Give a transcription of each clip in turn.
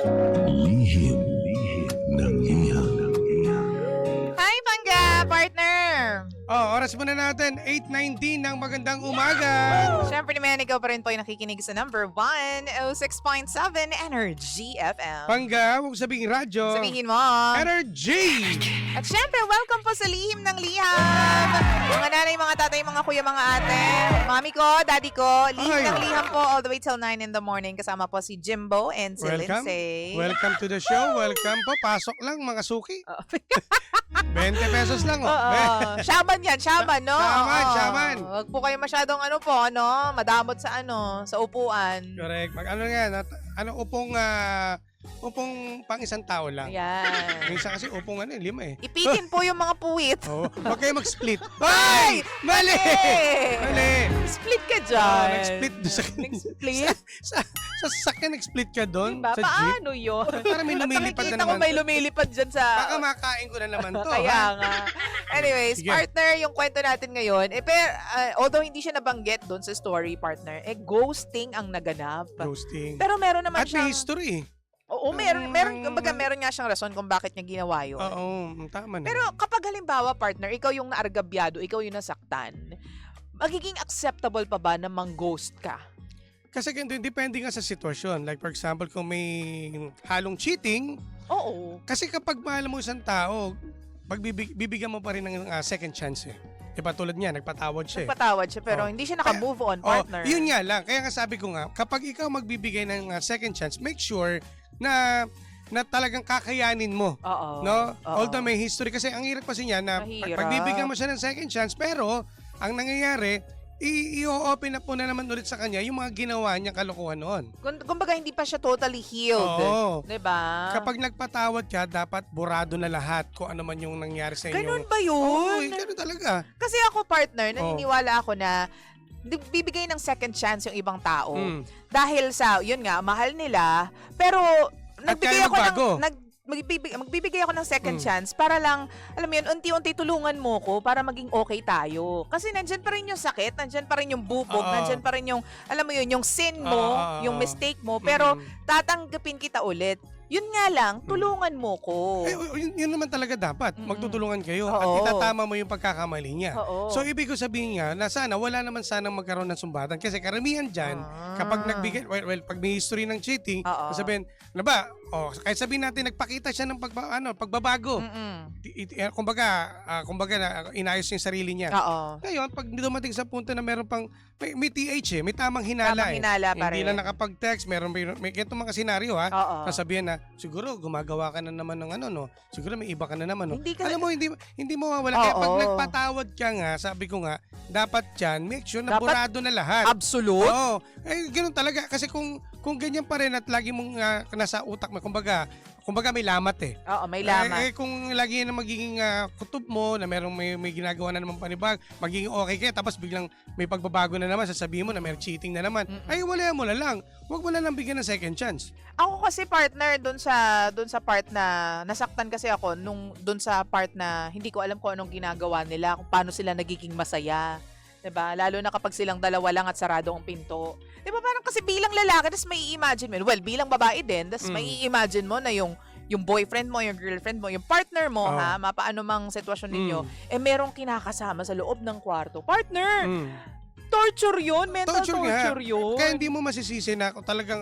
Lihim ng iha. Hi, Pangga! Partner! Oras muna natin, 8:19 ng magandang umaga. Siyempre naman, ikaw pa rin po yung nakikinig sa number 106.7 Energy FM. Pangga, huwag sabihin radyo. Sabihin mo. Energy! At syempre, welcome po sa Lihim ng Liham. Mga nanay, mga tatay, mga kuya, mga ate. Mami ko, daddy ko, Lihim Ay. ng Liham po all the way till 9 in the morning. Kasama po si Jimbo and si Welcome. Lindsay. Welcome to the show. Welcome po. Pasok lang mga suki. Oh. 20 pesos lang. Oo. Shaman yan, shaman, no? Shaman, Oo. shaman. Huwag po kayo masyadong madamot sa sa upuan. Correct. Upong pang isang tao lang. Ayan. Minsan kasi upong 5 eh. Ipitin po yung mga puwit. Huwag kayo mag-split. Ay! Mali! Mali! Split ka dyan. Nag-split doon sa Nag-split? sa sasakyan, nag-split ka doon Diba? sa jeep. Paano yun? Para may lumilipad na Nakikita ko naman. may lumilipad dyan sa... Baka makain ko na naman to. Kaya ha? nga. Anyways, Sige. partner, yung kwento natin ngayon, pero, although hindi siya nabanggit doon sa story, partner, ghosting ang naganap. Roasting. Pero meron naman At may siyang... history. Oo, kumbaga meron nga siyang rason kung bakit niya ginawa yun. Oo, tama na. Pero kapag halimbawa, partner, ikaw yung naargabyado, ikaw yung nasaktan, magiging acceptable pa ba na mang-ghost ka? Kasi ganito, depende nga sa sitwasyon. Like for example, kung may halong cheating, Oo. kasi kapag mahal mo isang tao, bibigyan mo pa rin ng second chance eh. Diba tulad niya, nagpatawad siya eh. Nagpatawad siya pero hindi siya naka-move on, partner. Yun nga lang. Kaya nga sabi ko nga, kapag ikaw magbibigay ng second chance, make sure na talagang kakayanin mo. Oo. No? Oo. Although may history kasi ang hirap kasi niya na Mahirap. pagbibigyan mo siya ng second chance pero ang nangyayari i-open up po na naman ulit sa kanya yung mga ginawa niyang kalokohan noon. Kumbaga hindi pa siya totally healed. Oo. 'Di ba? Kapag nagpatawad ka, dapat burado na lahat kung ano man yung nangyari sa inyo. Ganun ba Oo, yun? ganun talaga. Kasi ako, partner, naniniwala ako na bibigay ng second chance yung ibang tao. Mm. Dahil sa, yun nga, mahal nila. Pero, nagbigay kaya ako magbago. magbibigay ako ng second chance para lang, alam mo yun, unti-unti tulungan mo ko para maging okay tayo. Kasi nandyan pa rin yung sakit, nandyan pa rin yung bubog, Oo. nandyan pa rin yung, alam mo yun, yung sin mo, Oo. yung mistake mo, pero Mm. tatanggapin kita ulit. Yun nga lang, tulungan mo ko. Yun naman talaga dapat. Mm-mm. Magtutulungan kayo at Oo. itatama mo yung pagkakamali niya. Oo. So, ibig ko sabihin nga na sana, wala naman sanang magkaroon ng sumbatan. Kasi karamihan dyan, kapag nagbigay, pag may history ng cheating, Oo. sabihin, ano ba, kahit sabihin natin, nagpakita siya ng pagbabago. Kumbaga, inayos niya yung sarili niya. Oo. Ngayon, pag dumating sa punto na meron pang, may TH may tamang hinala Tamang hinala pa Hindi rin. lang nakapag-text, may ganitong mga senaryo ha. Oo. Sasabihin na, siguro gumagawa ka na naman ng siguro may iba ka na naman. Hindi ka- Alam mo, hindi mawawala. Kaya pag Oo. nagpatawad ka nga, sabi ko nga, dapat dyan, make sure na Dapat burado na lahat. Absolute? Oo. Ganun talaga. Kasi kung ganyan pa rin at lagi mong nasa utak mo, kumbaga may lamat eh. Oo, may lamat. Kung lagi na magiging kutob mo na may ginagawa na naman panibag, magiging okay ka tapos biglang may pagbabago na naman, sasabihin mo na may cheating na naman. Ay, wala mo na lang. Huwag mo na lang bigyan ng second chance. Ako kasi, partner, doon sa part na nasaktan kasi ako doon sa part na hindi ko alam kung anong ginagawa nila, kung paano sila nagiging masaya. 'Di ba? Lalo na kapag silang dalawa lang at sarado ang pinto. 'Di ba? Parang kasi bilang lalaki, tas may imagine mo, well, bilang babae din, tas may imagine mo na yung boyfriend mo, yung girlfriend mo, yung partner mo, mapaano mang sitwasyon ninyo, merong kinakasama sa loob ng kwarto. Partner! Torture yun, mental torture yun. Kaya hindi mo masisisi na kung talagang,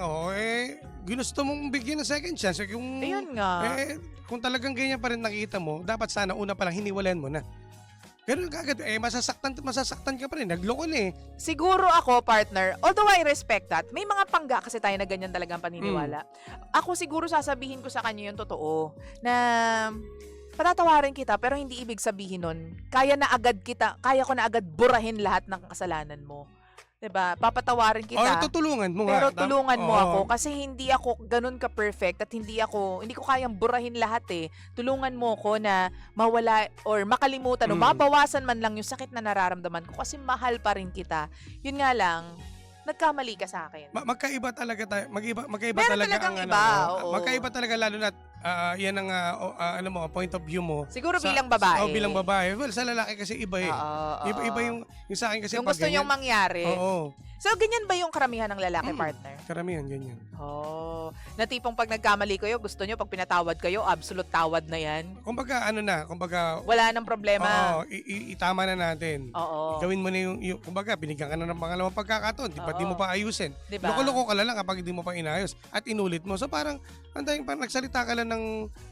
ginusto mong bigyan ng second chance. Ayun nga. Kung talagang ganyan pa rin nakita mo, dapat sana una pa lang hiniwalayan mo na. Ganun kagad, masasaktan ka pa rin. Nagloko na eh. Siguro ako, partner, although I respect that, may mga pangga kasi tayo na ganyan talagang paniniwala. Ako siguro sasabihin ko sa kanya yung totoo, na patatawarin kita pero hindi ibig sabihin nun, kaya ko na agad burahin lahat ng kasalanan mo. 'Di ba? Papatawarin kita. Tutulungan mo pero nga. tulungan mo ako kasi hindi ako ganun ka-perfect at hindi ko kayang burahin lahat eh. Tulungan mo ako na mawala or makalimutan o mabawasan man lang yung sakit na nararamdaman ko kasi mahal pa rin kita. Yun nga lang, nagkamali ka sa akin. Magkaiba talaga tayo. Magkaiba Meron talaga talagang ang iba, oo. Magkaiba talaga lalo na yan ang point of view mo. Siguro bilang babae. Bilang babae. Well, sa lalaki kasi iba eh. Oo. Iba yung sa akin kasi yung gusto niyong mangyari. Oo. So, ganyan ba yung karamihan ng lalaki, partner? Karamihan, ganyan. Oh. Na tipong pag nagkamali kayo, gusto nyo, pag pinatawad kayo, absolute tawad na yan. Kumbaga, Wala nang problema. oo, itama na natin. Oo. Gawin mo na kumbaga, binigyan ka na ng pangalawang pagkakataon, di ba? Di mo pa ayusin. Diba? Loko-loko ka lang kapag di mo pa inayos at inulit mo. So parang, parang nagsalita ka lang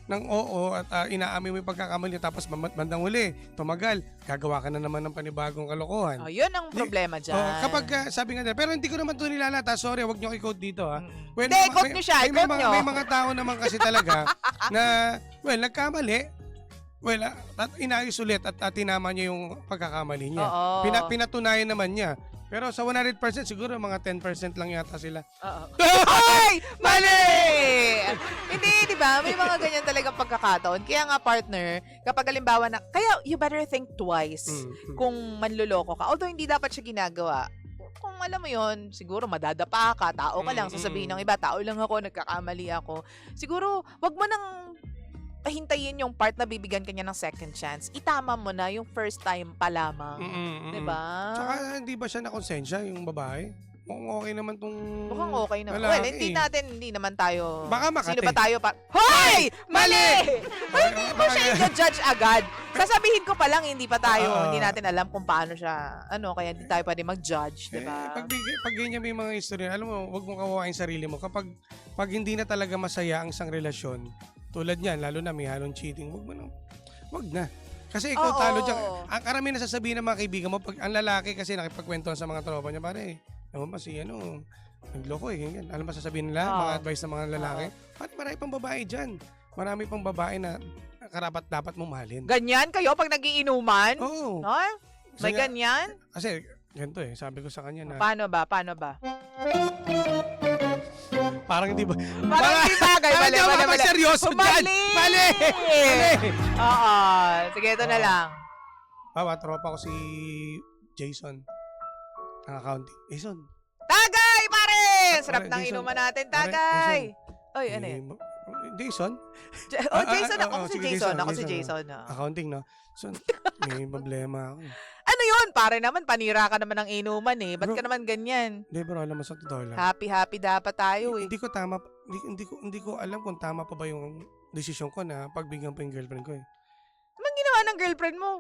ng oo at inaamin mo yung pagkakamali tapos bandang huli, tumagal, gagawa ka na naman ng panibagong kalokohan. Oh, yun ang problema dyan. Kapag sabi nga nila, pero hindi ko naman ito nilalata. Sorry, wag nyo i-quote dito ha. Well, Hindi, i-quote nyo siya. I-quote nyo. May mga tao naman kasi talaga na, nagkamali. Inayos ulit at tinama niya yung pagkakamali niya. Oo. Pinatunayan naman niya. Pero sa 100% siguro mga 10% lang yata sila. Oo. Ay! Mali! Hindi, di ba? May mga ganyan talaga pagkakataon. Kaya nga, partner, kapag halimbawa na, kaya you better think twice kung manloloko ka. Although hindi dapat siya ginagawa. Kung alam mo yon, siguro madadapa ka, tao ka lang, sasabihin ng iba, tao lang ako, nagkakamali ako. Siguro, wag mo nang hintayin yung part na bibigyan kanya ng second chance. Itama mo na yung first time pa lamang. Diba? Tsaka hindi ba siya nakonsensya yung babae? Mukhang okay naman tong Mukhang okay naman. lalaki. Well, hindi naman tayo. Baka Makati. Sino ba tayo pa? Hoy! Mali! Hindi mo siya i-judge agad. Sasabihin ko pa lang, hindi pa tayo, hindi natin alam kung paano siya, kaya hindi tayo pwede mag-judge, diba? Pag ganyan may mga istorya, alam mo, wag mong kawawain sarili mo. Pag hindi na talaga masaya ang isang relasyon, tulad niyan, lalo na may halong cheating, wag na. Kasi ikaw talo dyan. Ang karamihan na sasabihin ng mga kaibigan mo, pag ang lalaki kasi nakipagkwentuhan sa mga tropa niya, pare, naman ba si nagloko ganyan. Alam ba sasabihin nila, mga advice ng mga lalaki? Pare, marami pang babae dyan. Marami pang babae na karapat dapat mong mahalin. Ganyan kayo pag nagiinuman? Oo. No? May ganyan? Kasi, ganito sabi ko sa kanya na, Paano ba? parang hindi ba? Parang hindi bagay. Mali. Seryoso dyan. Mali. Oo. Sige, ito na lang. Tropa ko si Jason. Ang accounting. Jason. Tagay, pare! Sarap Pare, ng Jason. inuman natin, tagay! Oy, ano yan? Jason? Jason. Ako si sige, Jason. Ako si Jason. Jason. Accounting, no? So, may problema ako. Ano yun? Pare naman, panira ka naman ng inuman eh. Ba't ka naman ganyan? Hindi, bro, alam mo sa totoo lang. Happy dapat tayo eh. Hindi ko tama, hindi ko alam kung tama pa ba yung desisyon ko na pagbigyan pa yung girlfriend ko eh. Anong ginawa ng girlfriend mo?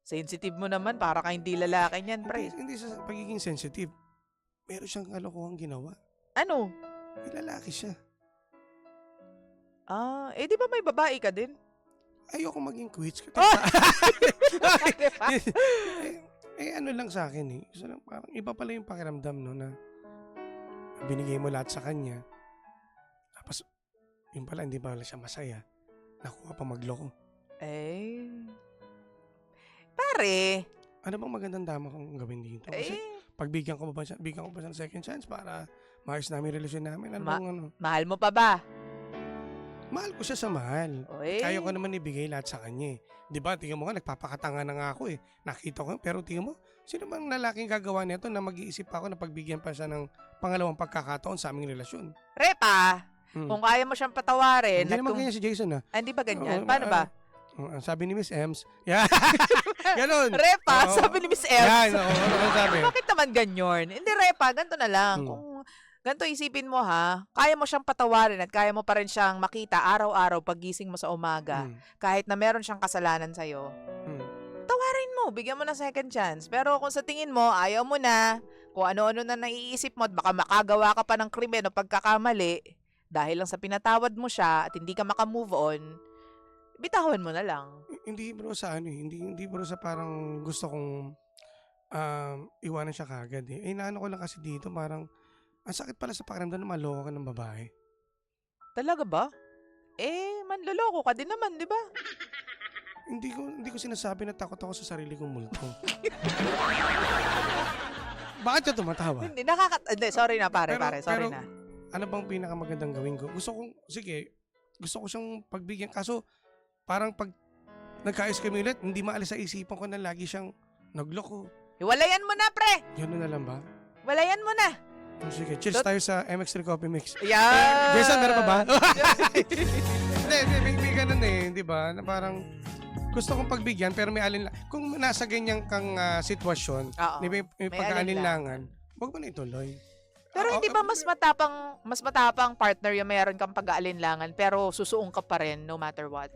Sensitive mo naman, para ka hindi lalaki niyan, pre. Hindi sa pagiging sensitive. Meron siyang kalokohang ginawa. Ano? May lalaki siya. Di ba may babae ka din? Ayoko maging quits. Diba? Ano lang sa akin eh. So, parang iba pala yung pakiramdam no na binigay mo lahat sa kanya. Tapos, yun pala, hindi pala siya masaya. Nakuha pa magloko. Pare. Ano bang magandang dama kong gawin dito? Kasi bigyan ko ba siya ng second chance para maayos namin yung relasyon namin? Mahal mo pa ba? Mahal ko siya sa mahal. Kaya ko naman ibigay lahat sa kanya eh. Di ba? Tingnan mo nga, nagpapakatanga na nga ako eh. Nakita ko, pero tingnan mo, sino bang lalaking gagawa nito na mag-iisip ako na pagbigyan pa siya ng pangalawang pagkakataon sa aming relasyon? Repa, kung kaya mo siyang patawarin. Hindi naman ganyan si Jason ah. Hindi ba ganyan? Paano ba? Sabi ni Miss Ems. Yeah. Ganon. Repa, sabi ni Miss Ems. Ano sabi? Bakit naman ganyan? Hindi, Repa, ganito na lang. Kung ganito isipin mo ha, kaya mo siyang patawarin at kaya mo pa rin siyang makita araw-araw paggising mo sa umaga, kahit na meron siyang kasalanan sa'yo, tawarin mo, bigyan mo ng second chance. Pero kung sa tingin mo, ayaw mo na, kung ano-ano na naiisip mo at baka makagawa ka pa ng krimen o pagkakamali, dahil lang sa pinatawad mo siya at hindi ka makamove on, bitawan mo na lang. Hindi bro sa hindi bro sa parang gusto kong iwanan siya kagad eh. Naano ko lang kasi dito parang ang sakit pala sa pakiramdam na maloko ka ng babae. Talaga ba? Manloloko ka din naman, di ba? Hindi ko sinasabi na takot ako sa sarili kong multo. Bakit siya tumatawa? Hindi, sorry na pare, sorry na. Ano bang pinakamagandang gawin ko? Gusto ko siyang pagbigyan. Kaso, parang pag nagkaayos kami ulit, hindi maalis sa isipan ko na lagi siyang nagloko. Iwalayan mo na, pre! Yun na lang ba? Walayan mo na! Sige, cheers tayo sa MX3 Coffee Mix. Yeah! Jason, meron pa ba? Hindi, may ganun eh, di ba? Na parang gusto kong pagbigyan pero may kung nasa ganyan kang sitwasyon, may pagkaalinlangan, wag mo na ituloy. Pero hindi ba mas matapang partner yung mayroon kang pag-aalinlangan pero susuong ka pa rin no matter what?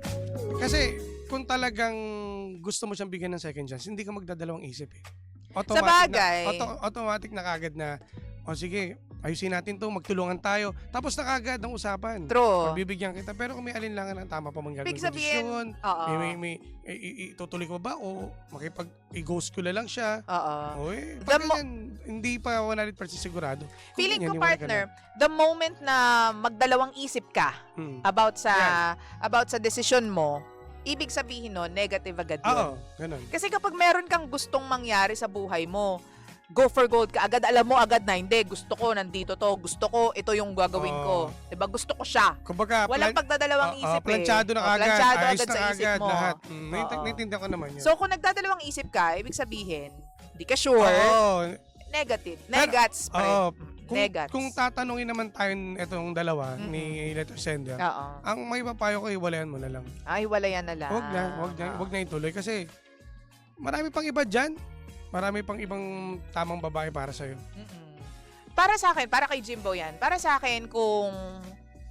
Kasi kung talagang gusto mo siyang bigyan ng second chance, hindi ka magdadalawang isip eh. Sa bagay. Automatic na kagad na, sige, ayusin natin to, magtulungan tayo. Tapos na kagad ang usapan. True. Bibigyan kita. Pero kung may alinlangan ang tama pa mang gagawin Big sabihin, desisyon, oo. itutuloy ko ba o i-ghost ko na lang siya? Oo. Pag ganyan, hindi pa 100% sigurado. Kung Feeling ganyan, ko, iwalay ka partner, the moment na magdalawang isip ka na. about sa desisyon mo, ibig sabihin nun, negative agad yun. Oo, ganun. Kasi kapag meron kang gustong mangyari sa buhay mo, go for gold ka agad, alam mo agad na hindi, gusto ko nandito to, gusto ko ito yung gagawin ko. 'Di ba? Gusto ko siya. Kumbaga, Walang pagdadalawang isip eh. planchado na agad, planchado ayos agad na sa isip agad, mo. lahat. Oo. Naintindihan ko naman yun. So kung nagdadalawang isip ka, ibig sabihin, hindi ka sure, Oo. negative. Negats pa rin. Oo. Negats. Kung tatanungin naman tayo itong dalawa Mm-mm. ni letter sender, Oo. ang may papayo ko, iwalayan mo na lang. Ay, walayan na lang. Wag na ituloy kasi marami pang iba dyan. Marami pang ibang tamang babae para sa'yo. Para sa akin, para kay Jimbo yan, para sa akin kung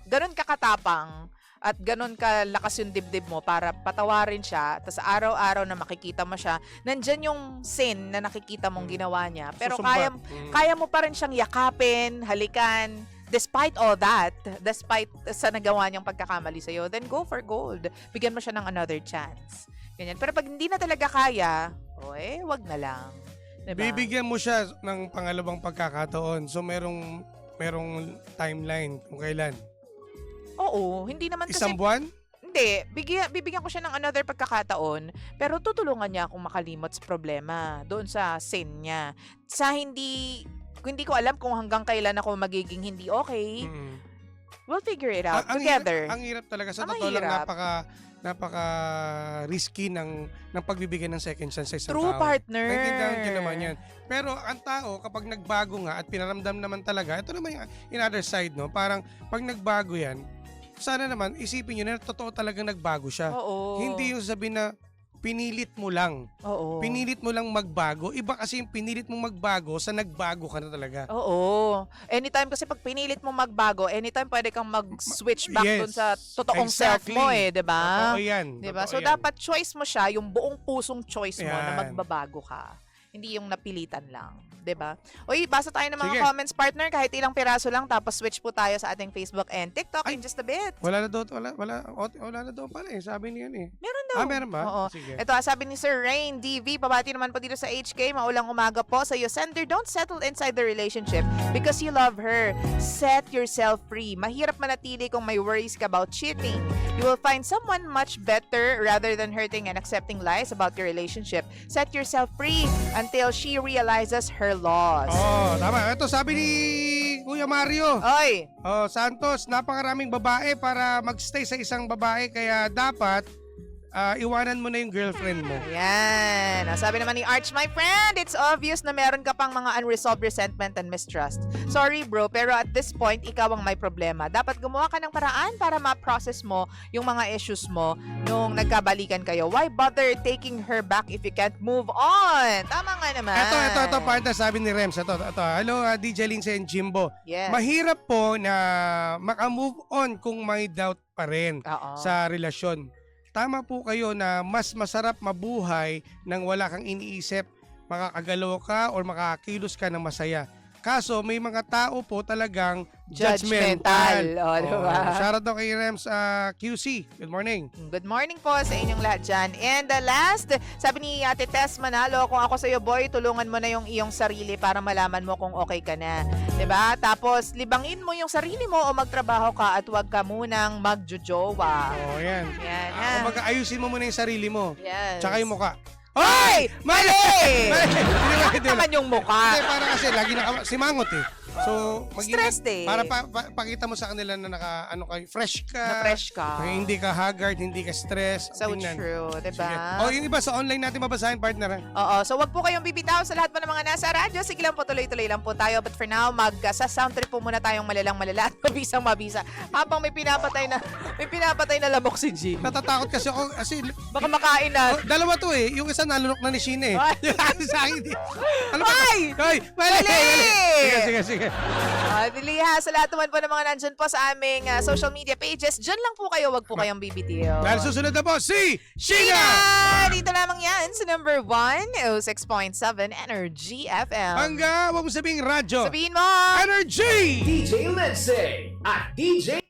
ganun ka katapang at ganun kalakas yung dibdib mo para patawarin siya, tapos araw-araw na makikita mo siya, nandyan yung sin na nakikita mong ginawa niya. Pero Susumbat. kaya mo pa rin siyang yakapin, halikan, despite all that, despite sa nagawa niyang pagkakamali sa'yo, then go for gold. Bigyan mo siya ng another chance. Ganyan. Pero pag hindi na talaga kaya, wag na lang. Diba? Bibigyan mo siya ng pangalawang pagkakataon. So merong timeline kung kailan. Oo, hindi naman kasi... Isang buwan? Hindi, bibigyan ko siya ng another pagkakataon, pero tutulungan niya akong makalimot sa problema doon sa sin niya. Kung hindi ko alam kung hanggang kailan ako magiging hindi okay, we'll figure it out together. Ang hirap talaga. Sa Ang totoo lang, mahirap. napaka risky ng pagbibigay ng second chance sa isang True, tao. partner. Naintindihan ko naman yan. Pero ang tao, kapag nagbago nga at pinaramdam naman talaga, ito naman yung in other side, no? Parang pag nagbago yan, sana naman isipin nyo na totoo talagang nagbago siya. Oo. Hindi yung sabihin na pinilit mo lang. Oo. Pinilit mo lang magbago. Iba kasi yung pinilit mong magbago sa nagbago ka na talaga. Oo. Anytime kasi pag pinilit mo magbago, anytime pwede kang mag-switch back Yes. dun sa totoong self Exactly. mo diba? Totoo yan. Diba? Totoo So, yan. dapat choice mo siya, yung buong pusong choice mo na Yan. magbabago ka. Hindi yung napilitan lang. Diba? Uy, basa tayo ng mga Sige. comments, partner. Kahit ilang piraso lang, tapos switch po tayo sa ating Facebook and TikTok in just a bit. Wala na daw pala eh. Sabi niya eh. Meron daw. Meron ba? Oo. Sige. Ito, sabi ni Sir Rain DV, pabati naman po dito sa HK, maulang umaga po sa iyo. Sender, don't settle inside the relationship because you love her. Set yourself free. Mahirap manatili kung may worries ka about cheating. You will find someone much better rather than hurting and accepting lies about your relationship. Set yourself free until she realizes her loss. Tama. Ito sabi ni Kuya Mario. Oy! Santos, napakaraming babae para magstay sa isang babae kaya dapat iwanan mo na yung girlfriend mo. Ayan. Sabi naman ni Arch, my friend, it's obvious na meron ka pang mga unresolved resentment and mistrust. Sorry bro, pero at this point, ikaw ang may problema. Dapat gumawa ka ng paraan para ma-process mo yung mga issues mo nung nagkabalikan kayo. Why bother taking her back if you can't move on? Tama nga naman. Ito, partner, sabi ni Rems. Ito. Hello, DJ Lindsay and Jimbo. Yes. Mahirap po na maka-move on kung may doubt pa rin Oo. sa relasyon. Tama po kayo na mas masarap mabuhay nang wala kang iniisip, makakagalaw ka or makakakilos ka ng masaya. Kaso may mga tao po talagang judgmental. Diba? Shoutout daw kay Rems QC. Good morning. Good morning po sa inyong lahat dyan. And the last, sabi ni Ate Tess Manalo, kung ako sa'yo boy, tulungan mo na yung iyong sarili para malaman mo kung okay ka na. 'Di ba? Tapos, libangin mo yung sarili mo o magtrabaho ka at huwag ka munang magjojowa. Yan. Yan. Kumbaga, ayusin mo muna yung sarili mo. Yes. Tsaka yung mukha. Hoy! Mali! Hindi Bakit naman yung mukha? Hindi, parang kasi lagi si Mangot eh. So, Stress day. Para pakita mo sa kanila na fresh ka. Na fresh ka. Hindi ka haggard, hindi ka stress. So Tingnan. true, diba? Sige. Yung iba sa online natin mabasahin, partner. Oo, so wag po kayong bibitaw sa lahat po ng mga nasa radyo. Sige lang po, tuloy-tuloy lang po tayo. But for now, sa sound trip po muna tayong malala at mabisang-mabisa. Habang may pinapatay na lamok si G. Natatakot kasi ako Baka makain na. dalawa to eh. Yung isa nalunok na ni Sheena eh. Ay! Sa akin. Ano ba? Ay! Ay! Mali! Sige. Diliha, sa lahat naman po ng mga nandyan po sa aming social media pages, dyan lang po kayo, wag po kayong bibitiw. Dahil susunod na po si Sheena! Dito lamang yan sa number 1, 06.7 Energy FM. Hangga, wag mo sabihing radyo. Sabihin mo! Energy! DJ Lindsay at DJ